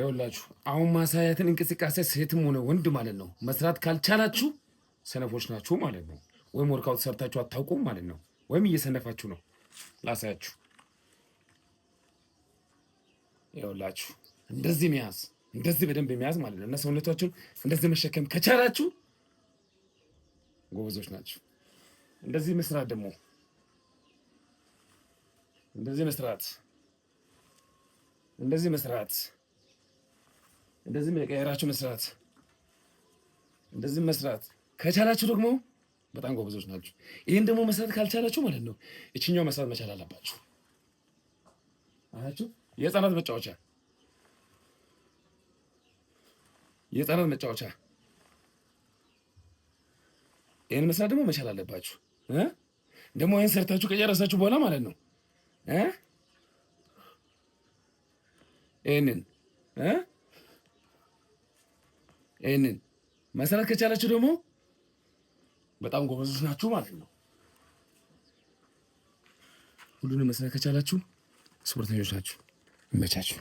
ይኸውላችሁ አሁን ማሳያትን እንቅስቃሴ ሴትም ሆነ ወንድ ማለት ነው መስራት ካልቻላችሁ ሰነፎች ናችሁ ማለት ነው። ወይም ወርካውት ሰርታችሁ አታውቁም ማለት ነው። ወይም እየሰነፋችሁ ነው። ላሳያችሁ። ይኸውላችሁ እንደዚህ መያዝ፣ እንደዚህ በደንብ መያዝ ማለት ነው። እና ሰውነታችሁን እንደዚህ መሸከም ከቻላችሁ ጎበዞች ናችሁ። እንደዚህ መስራት ደግሞ እንደዚህ መስራት፣ እንደዚህ መስራት፣ እንደዚህ መቀየራችሁ መስራት፣ እንደዚህ መስራት ከቻላችሁ ደግሞ በጣም ጎበዞች ናችሁ። ይሄን ደግሞ መስራት ካልቻላችሁ ማለት ነው እቺኛው መስራት መቻል አለባችሁ። አያችሁ? የህፃናት መጫወቻ የህፃናት መጫወቻ ይሄን መስራት ደግሞ መቻል አለባችሁ። ደግሞ ይሄን ሰርታችሁ ከጨረሳችሁ በኋላ ማለት ነው ይሄንን መስራት ከቻላችሁ ደግሞ በጣም ጎበዞች ናችሁ ማለት ነው። ሁሉንም መስራት ከቻላችሁ ስፖርተኞች ናችሁ። ይመቻችሁ።